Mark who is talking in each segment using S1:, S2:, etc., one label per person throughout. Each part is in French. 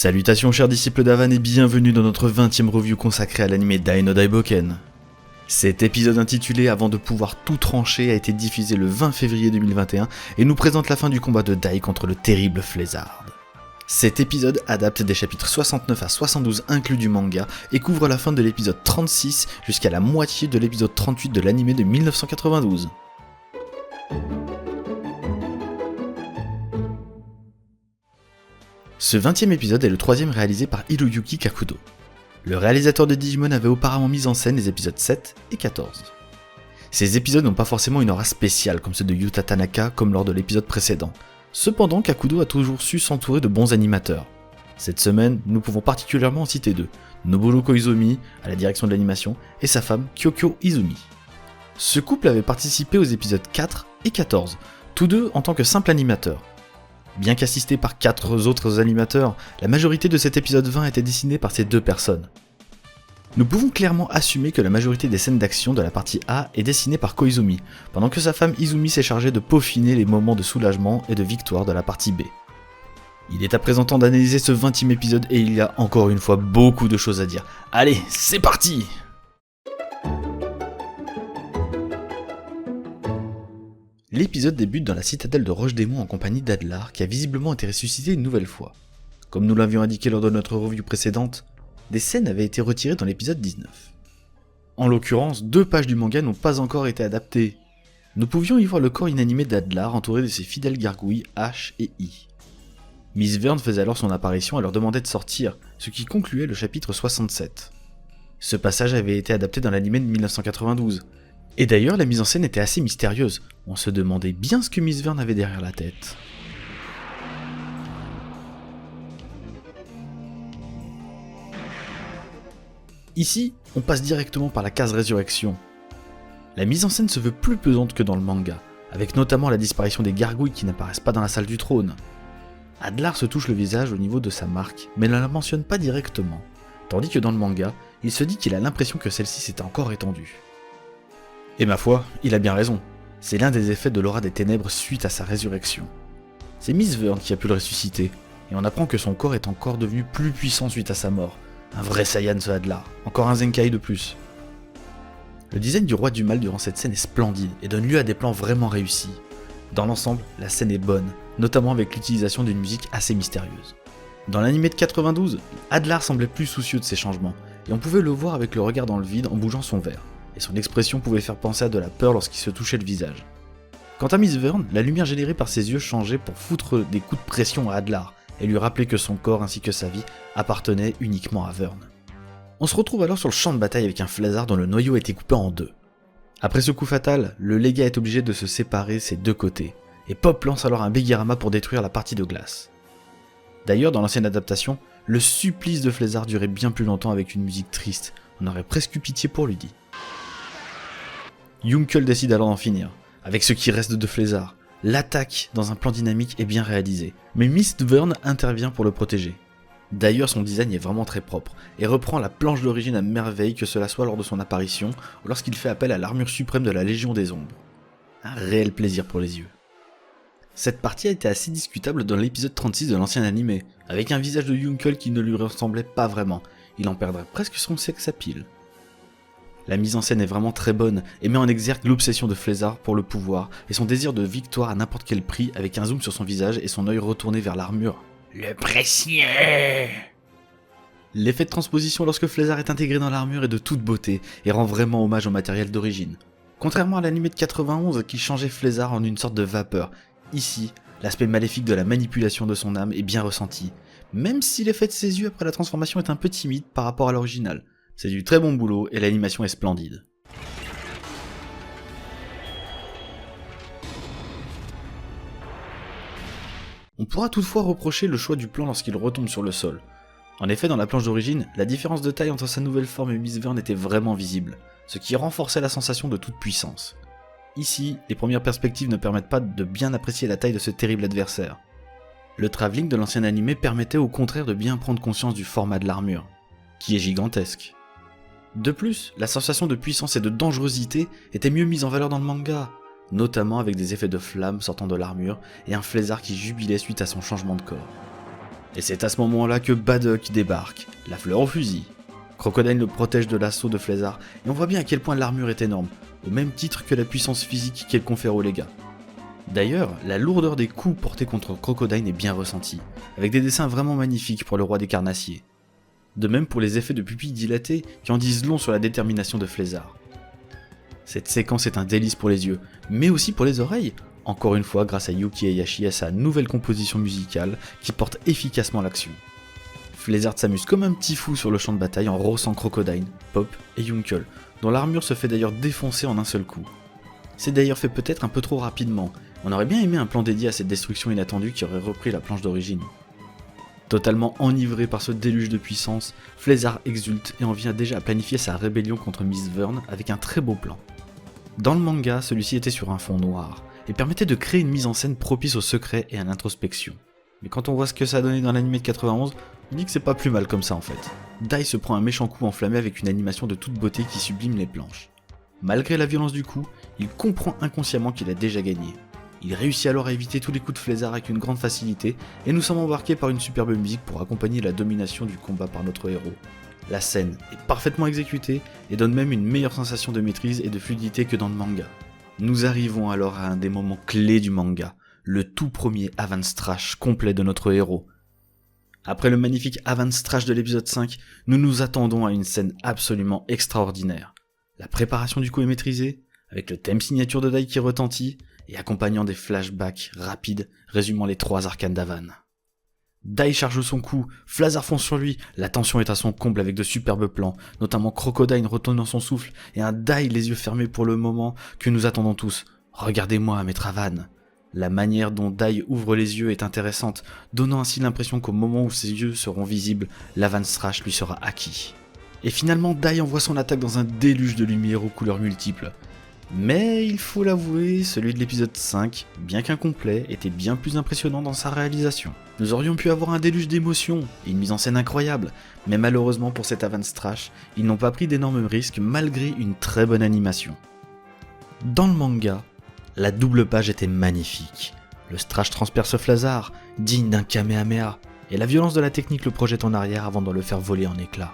S1: Salutations chers disciples d'Avan et bienvenue dans notre 20e review consacrée à l'anime Dai no Daiboken. Cet épisode intitulé Avant de pouvoir tout trancher a été diffusé le 20 février 2021 et nous présente la fin du combat de Dai contre le terrible Flézard. Cet épisode adapte des chapitres 69 à 72 inclus du manga et couvre la fin de l'épisode 36 jusqu'à la moitié de l'épisode 38 de l'anime de 1992. Ce 20e épisode est le 3e réalisé par Hiroyuki Kakudo. Le réalisateur de Digimon avait auparavant mis en scène les épisodes 7 et 14. Ces épisodes n'ont pas forcément une aura spéciale comme ceux de Yuta Tanaka comme lors de l'épisode précédent. Cependant, Kakudo a toujours su s'entourer de bons animateurs. Cette semaine, nous pouvons particulièrement en citer deux, Noboru Koizumi à la direction de l'animation et sa femme Kyokyo Izumi. Ce couple avait participé aux épisodes 4 et 14, tous deux en tant que simples animateurs. Bien qu'assisté par 4 autres animateurs, la majorité de cet épisode 20 était dessinée par ces deux personnes. Nous pouvons clairement assumer que la majorité des scènes d'action de la partie A est dessinée par Koizumi, pendant que sa femme Izumi s'est chargée de peaufiner les moments de soulagement et de victoire de la partie B. Il est à présent temps d'analyser ce 20e épisode et il y a encore une fois beaucoup de choses à dire. Allez, c'est parti! L'épisode débute dans la citadelle de Roche-Démon en compagnie d'Adlar qui a visiblement été ressuscité une nouvelle fois. Comme nous l'avions indiqué lors de notre review précédente, des scènes avaient été retirées dans l'épisode 19. En l'occurrence, 2 pages du manga n'ont pas encore été adaptées. Nous pouvions y voir le corps inanimé d'Adlar entouré de ses fidèles gargouilles H et I. Miss Verne faisait alors son apparition et leur demandait de sortir, ce qui concluait le chapitre 67. Ce passage avait été adapté dans l'anime de 1992. Et d'ailleurs, la mise en scène était assez mystérieuse, on se demandait bien ce que Miss Verne avait derrière la tête. Ici, on passe directement par la case résurrection. La mise en scène se veut plus pesante que dans le manga, avec notamment la disparition des gargouilles qui n'apparaissent pas dans la salle du trône. Adlar se touche le visage au niveau de sa marque, mais ne la mentionne pas directement, tandis que dans le manga, il se dit qu'il a l'impression que celle-ci s'est encore étendue. Et ma foi, il a bien raison, c'est l'un des effets de l'aura des ténèbres suite à sa résurrection. C'est Miss Verne qui a pu le ressusciter, et on apprend que son corps est encore devenu plus puissant suite à sa mort. Un vrai Saiyan ce Adlar, encore un Zenkai de plus. Le design du roi du mal durant cette scène est splendide et donne lieu à des plans vraiment réussis. Dans l'ensemble, la scène est bonne, notamment avec l'utilisation d'une musique assez mystérieuse. Dans l'anime de 92, Adlar semblait plus soucieux de ses changements, et on pouvait le voir avec le regard dans le vide en bougeant son verre. Et son expression pouvait faire penser à de la peur lorsqu'il se touchait le visage. Quant à Miss Verne, la lumière générée par ses yeux changeait pour foutre des coups de pression à Adlar et lui rappeler que son corps ainsi que sa vie appartenaient uniquement à Verne. On se retrouve alors sur le champ de bataille avec un Flézard dont le noyau a été coupé en 2. Après ce coup fatal, le légat est obligé de se séparer ses 2 côtés, et Pop lance alors un Begirama pour détruire la partie de glace. D'ailleurs, dans l'ancienne adaptation, le supplice de Flézard durait bien plus longtemps avec une musique triste, on aurait presque eu pitié pour lui dit. Yunkel décide alors d'en finir, avec ce qui reste de Flézard. L'attaque dans un plan dynamique est bien réalisée, mais Miss Verne intervient pour le protéger. D'ailleurs son design est vraiment très propre, et reprend la planche d'origine à merveille que cela soit lors de son apparition, ou lorsqu'il fait appel à l'armure suprême de la Légion des Ombres. Un réel plaisir pour les yeux. Cette partie a été assez discutable dans l'épisode 36 de l'ancien animé, avec un visage de Yunkel qui ne lui ressemblait pas vraiment, il en perdrait presque son sex appeal. La mise en scène est vraiment très bonne et met en exergue l'obsession de Flézard pour le pouvoir et son désir de victoire à n'importe quel prix avec un zoom sur son visage et son œil retourné vers l'armure. Le précieux! L'effet de transposition lorsque Flézard est intégré dans l'armure est de toute beauté et rend vraiment hommage au matériel d'origine. Contrairement à l'anime de 91 qui changeait Flézard en une sorte de vapeur, ici, l'aspect maléfique de la manipulation de son âme est bien ressenti, même si l'effet de ses yeux après la transformation est un peu timide par rapport à l'original. C'est du très bon boulot et l'animation est splendide. On pourra toutefois reprocher le choix du plan lorsqu'il retombe sur le sol. En effet, dans la planche d'origine, la différence de taille entre sa nouvelle forme et Miss Verne était vraiment visible, ce qui renforçait la sensation de toute puissance. Ici, les premières perspectives ne permettent pas de bien apprécier la taille de ce terrible adversaire. Le travelling de l'ancien animé permettait au contraire de bien prendre conscience du format de l'armure, qui est gigantesque. De plus, la sensation de puissance et de dangerosité était mieux mise en valeur dans le manga, notamment avec des effets de flammes sortant de l'armure et un Flézard qui jubilait suite à son changement de corps. Et c'est à ce moment-là que Baddock débarque, la fleur au fusil. Crocodile le protège de l'assaut de Flézard, et on voit bien à quel point l'armure est énorme, au même titre que la puissance physique qu'elle confère aux Lega. D'ailleurs, la lourdeur des coups portés contre Crocodile est bien ressentie, avec des dessins vraiment magnifiques pour le roi des carnassiers. De même pour les effets de pupilles dilatées qui en disent long sur la détermination de Flézard. Cette séquence est un délice pour les yeux, mais aussi pour les oreilles, encore une fois grâce à Yuki Hayashi et sa nouvelle composition musicale qui porte efficacement l'action. Flézard s'amuse comme un petit fou sur le champ de bataille en rossant Crocodile, Pop et Yunkel, dont l'armure se fait d'ailleurs défoncer en un seul coup. C'est d'ailleurs fait peut-être un peu trop rapidement, on aurait bien aimé un plan dédié à cette destruction inattendue qui aurait repris la planche d'origine. Totalement enivré par ce déluge de puissance, Flézard exulte et en vient déjà à planifier sa rébellion contre Miss Vern avec un très beau plan. Dans le manga, celui-ci était sur un fond noir, et permettait de créer une mise en scène propice au secret et à l'introspection. Mais quand on voit ce que ça a donné dans l'anime de 91, on dit que c'est pas plus mal comme ça en fait. Dai se prend un méchant coup enflammé avec une animation de toute beauté qui sublime les planches. Malgré la violence du coup, il comprend inconsciemment qu'il a déjà gagné. Il réussit alors à éviter tous les coups de Flézard avec une grande facilité, et nous sommes embarqués par une superbe musique pour accompagner la domination du combat par notre héros. La scène est parfaitement exécutée et donne même une meilleure sensation de maîtrise et de fluidité que dans le manga. Nous arrivons alors à un des moments clés du manga, le tout premier Avance Trash complet de notre héros. Après le magnifique Avance Trash de l'épisode 5, nous nous attendons à une scène absolument extraordinaire. La préparation du coup est maîtrisée, avec le thème signature de Dai qui retentit, et accompagnant des flashbacks rapides résumant les 3 arcanes d'Avan. Dai charge son coup, Flézard fonce sur lui, la tension est à son comble avec de superbes plans, notamment Crocodile retenant son souffle, et un Dai les yeux fermés pour le moment que nous attendons tous. Regardez-moi, maître Avan. La manière dont Dai ouvre les yeux est intéressante, donnant ainsi l'impression qu'au moment où ses yeux seront visibles, l'Avance Trash lui sera acquis. Et finalement, Dai envoie son attaque dans un déluge de lumière aux couleurs multiples. Mais il faut l'avouer, celui de l'épisode 5, bien qu'incomplet, était bien plus impressionnant dans sa réalisation. Nous aurions pu avoir un déluge d'émotions et une mise en scène incroyable, mais malheureusement pour cet Avance Trash, ils n'ont pas pris d'énormes risques malgré une très bonne animation. Dans le manga, la double page était magnifique. Le Strash transperce Flézard, digne d'un Kamehameha, et la violence de la technique le projette en arrière avant de le faire voler en éclats.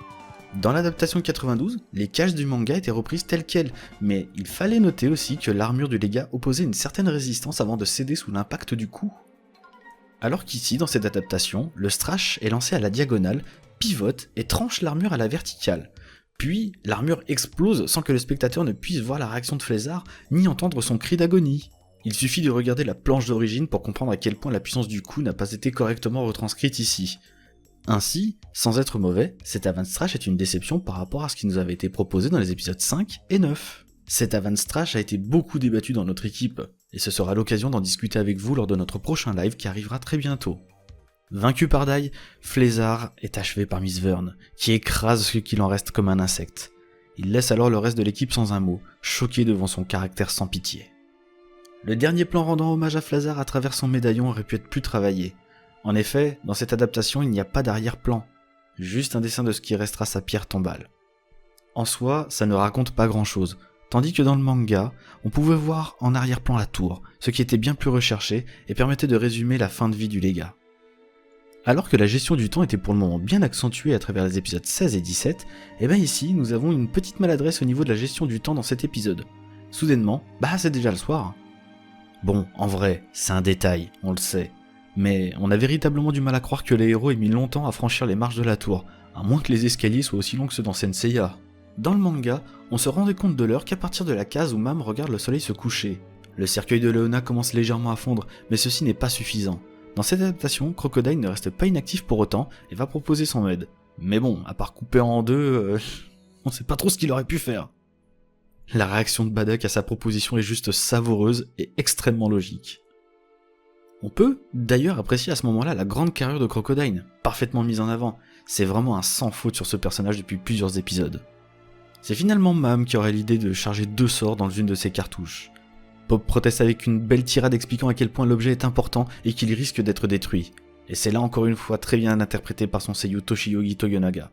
S1: Dans l'adaptation de 92, les cases du manga étaient reprises telles quelles, mais il fallait noter aussi que l'armure du Lega opposait une certaine résistance avant de céder sous l'impact du coup. Alors qu'ici, dans cette adaptation, le Strash est lancé à la diagonale, pivote et tranche l'armure à la verticale. Puis, l'armure explose sans que le spectateur ne puisse voir la réaction de Flézard, ni entendre son cri d'agonie. Il suffit de regarder la planche d'origine pour comprendre à quel point la puissance du coup n'a pas été correctement retranscrite ici. Ainsi, sans être mauvais, cet Avance Trash est une déception par rapport à ce qui nous avait été proposé dans les épisodes 5 et 9. Cet Avance Trash a été beaucoup débattu dans notre équipe, et ce sera l'occasion d'en discuter avec vous lors de notre prochain live qui arrivera très bientôt. Vaincu par Dai, Flézard est achevé par Miss Vern, qui écrase ce qu'il en reste comme un insecte. Il laisse alors le reste de l'équipe sans un mot, choqué devant son caractère sans pitié. Le dernier plan rendant hommage à Flézard à travers son médaillon aurait pu être plus travaillé. En effet, dans cette adaptation, il n'y a pas d'arrière-plan, juste un dessin de ce qui restera sa pierre tombale. En soi, ça ne raconte pas grand-chose, tandis que dans le manga, on pouvait voir en arrière-plan la tour, ce qui était bien plus recherché et permettait de résumer la fin de vie du Lega. Alors que la gestion du temps était pour le moment bien accentuée à travers les épisodes 16 et 17, et bien ici, nous avons une petite maladresse au niveau de la gestion du temps dans cet épisode. Soudainement, c'est déjà le soir. Bon, en vrai, c'est un détail, on le sait. Mais on a véritablement du mal à croire que les héros aient mis longtemps à franchir les marches de la tour, à moins que les escaliers soient aussi longs que ceux dans Senseiya. Dans le manga, on se rendait compte de l'heure qu'à partir de la case où Mam regarde le soleil se coucher. Le cercueil de Leona commence légèrement à fondre, mais ceci n'est pas suffisant. Dans cette adaptation, Crocodile ne reste pas inactif pour autant et va proposer son aide. Mais bon, à part couper en deux, on sait pas trop ce qu'il aurait pu faire. La réaction de Baddock à sa proposition est juste savoureuse et extrêmement logique. On peut d'ailleurs apprécier à ce moment-là la grande carrure de Crocodile, parfaitement mise en avant. C'est vraiment un sans faute sur ce personnage depuis plusieurs épisodes. C'est finalement Mam qui aurait l'idée de charger 2 sorts dans une de ses cartouches. Pop proteste avec une belle tirade expliquant à quel point l'objet est important et qu'il risque d'être détruit. Et c'est là encore une fois très bien interprété par son seiyū Toshiyogi Toyonaga.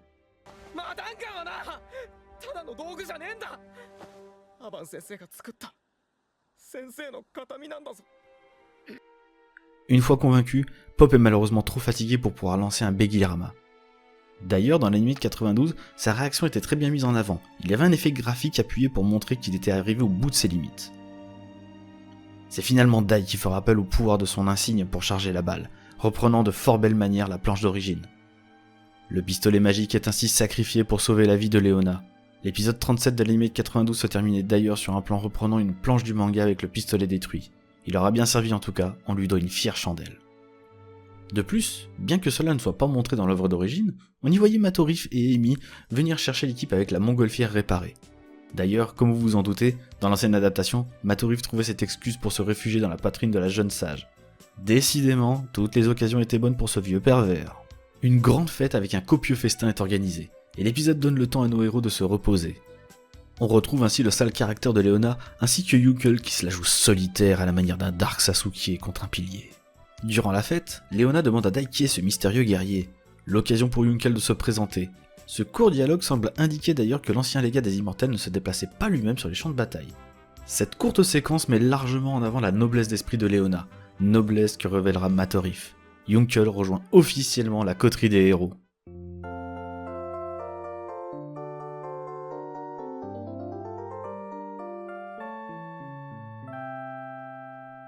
S1: Une fois convaincu, Pop est malheureusement trop fatigué pour pouvoir lancer un Begirama. D'ailleurs, dans l'anime de 92, sa réaction était très bien mise en avant. Il y avait un effet graphique appuyé pour montrer qu'il était arrivé au bout de ses limites. C'est finalement Dai qui fera appel au pouvoir de son insigne pour charger la balle, reprenant de fort belle manière la planche d'origine. Le pistolet magique est ainsi sacrifié pour sauver la vie de Leona. L'épisode 37 de l'anime de 92 se terminait d'ailleurs sur un plan reprenant une planche du manga avec le pistolet détruit. Il aura bien servi en tout cas, on lui doit une fière chandelle. De plus, bien que cela ne soit pas montré dans l'œuvre d'origine, on y voyait Matorif et Emi venir chercher l'équipe avec la montgolfière réparée. D'ailleurs, comme vous vous en doutez, dans l'ancienne adaptation, Matorif trouvait cette excuse pour se réfugier dans la poitrine de la jeune sage. Décidément, toutes les occasions étaient bonnes pour ce vieux pervers. Une grande fête avec un copieux festin est organisée, et l'épisode donne le temps à nos héros de se reposer. On retrouve ainsi le sale caractère de Leona, ainsi que Yukle qui se la joue solitaire à la manière d'un Dark Sasuke contre un pilier. Durant la fête, Leona demande à Dai qui est ce mystérieux guerrier, l'occasion pour Yunkel de se présenter. Ce court dialogue semble indiquer d'ailleurs que l'ancien légat des Immortels ne se déplaçait pas lui-même sur les champs de bataille. Cette courte séquence met largement en avant la noblesse d'esprit de Leona, noblesse que révélera Matorif. Yunkel rejoint officiellement la coterie des héros.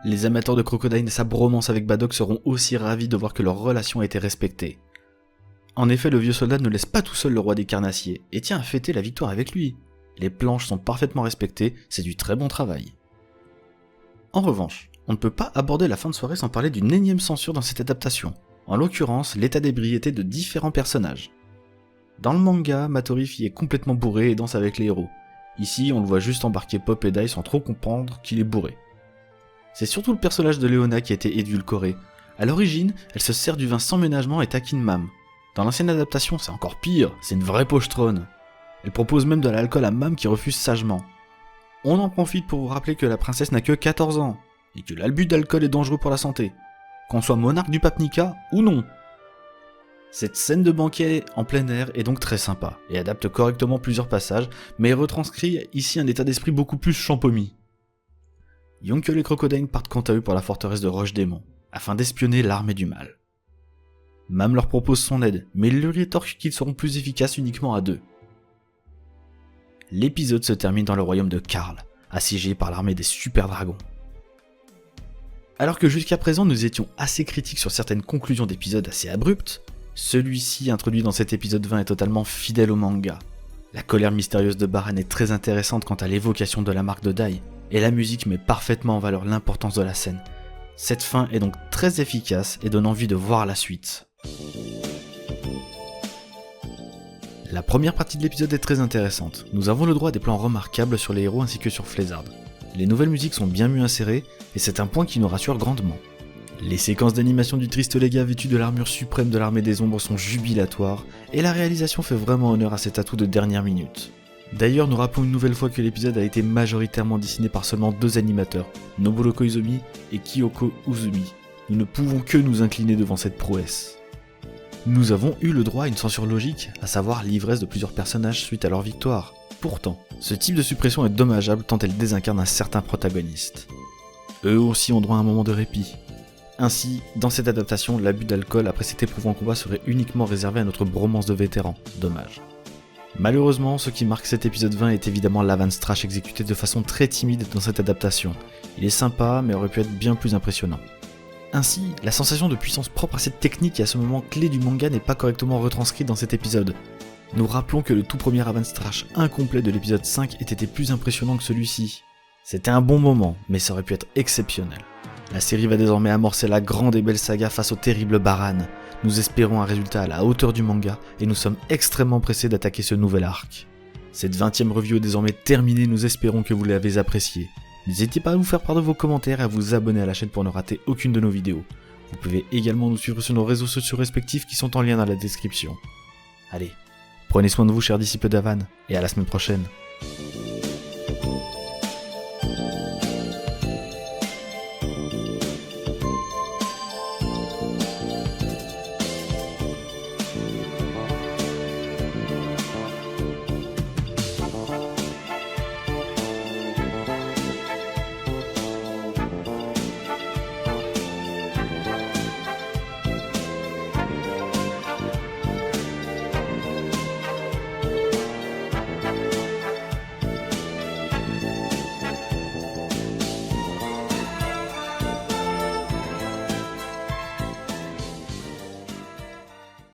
S1: Les amateurs de Crocodile et sa bromance avec Badok seront aussi ravis de voir que leur relation a été respectée. En effet, le vieux soldat ne laisse pas tout seul le roi des carnassiers, et tient à fêter la victoire avec lui. Les planches sont parfaitement respectées, c'est du très bon travail. En revanche, on ne peut pas aborder la fin de soirée sans parler d'une énième censure dans cette adaptation, en l'occurrence l'état d'ébriété de différents personnages. Dans le manga, Matorif y est complètement bourré et danse avec les héros. Ici, on le voit juste embarquer Pop et Dai sans trop comprendre qu'il est bourré. C'est surtout le personnage de Leona qui a été édulcoré. À l'origine, elle se sert du vin sans ménagement et taquine Mam. Dans l'ancienne adaptation, c'est encore pire, c'est une vraie pochetronne. Elle propose même de l'alcool à Mam qui refuse sagement. On en profite pour vous rappeler que la princesse n'a que 14 ans, et que l'abus d'alcool est dangereux pour la santé, qu'on soit monarque du pape Nika ou non. Cette scène de banquet en plein air est donc très sympa, et adapte correctement plusieurs passages, mais retranscrit ici un état d'esprit beaucoup plus champomis. Yonkel et Crocodile partent quant à eux pour la forteresse de Roche-Démon, afin d'espionner l'armée du mal. Mam leur propose son aide, mais il lui rétorque qu'ils seront plus efficaces uniquement à deux. L'épisode se termine dans le royaume de Karl, assiégé par l'armée des super dragons. Alors que jusqu'à présent nous étions assez critiques sur certaines conclusions d'épisodes assez abruptes, celui-ci introduit dans cet épisode 20 est totalement fidèle au manga. La colère mystérieuse de Baran est très intéressante quant à l'évocation de la marque de Dai, et la musique met parfaitement en valeur l'importance de la scène. Cette fin est donc très efficace et donne envie de voir la suite. La première partie de l'épisode est très intéressante. Nous avons le droit à des plans remarquables sur les héros ainsi que sur Flézard. Les nouvelles musiques sont bien mieux insérées et c'est un point qui nous rassure grandement. Les séquences d'animation du triste légat vêtu de l'armure suprême de l'armée des ombres sont jubilatoires et la réalisation fait vraiment honneur à cet atout de dernière minute. D'ailleurs, nous rappelons une nouvelle fois que l'épisode a été majoritairement dessiné par seulement deux animateurs, Nobuo Koizumi et Kyoko Uzumi. Nous ne pouvons que nous incliner devant cette prouesse. Nous avons eu le droit à une censure logique, à savoir l'ivresse de plusieurs personnages suite à leur victoire. Pourtant, ce type de suppression est dommageable tant elle désincarne un certain protagoniste. Eux aussi ont droit à un moment de répit. Ainsi, dans cette adaptation, l'abus d'alcool après cet éprouvant combat serait uniquement réservé à notre bromance de vétérans. Dommage. Malheureusement, ce qui marque cet épisode 20 est évidemment l'avance trash exécuté de façon très timide dans cette adaptation. Il est sympa, mais aurait pu être bien plus impressionnant. Ainsi, la sensation de puissance propre à cette technique et à ce moment clé du manga n'est pas correctement retranscrite dans cet épisode. Nous rappelons que le tout premier avance trash incomplet de l'épisode 5 ait été plus impressionnant que celui-ci. C'était un bon moment, mais ça aurait pu être exceptionnel. La série va désormais amorcer la grande et belle saga face au terrible Baran. Nous espérons un résultat à la hauteur du manga et nous sommes extrêmement pressés d'attaquer ce nouvel arc. Cette 20e review est désormais terminée, nous espérons que vous l'avez appréciée. N'hésitez pas à vous faire part de vos commentaires et à vous abonner à la chaîne pour ne rater aucune de nos vidéos. Vous pouvez également nous suivre sur nos réseaux sociaux respectifs qui sont en lien dans la description. Allez, prenez soin de vous chers disciples d'Avan, et à la semaine prochaine.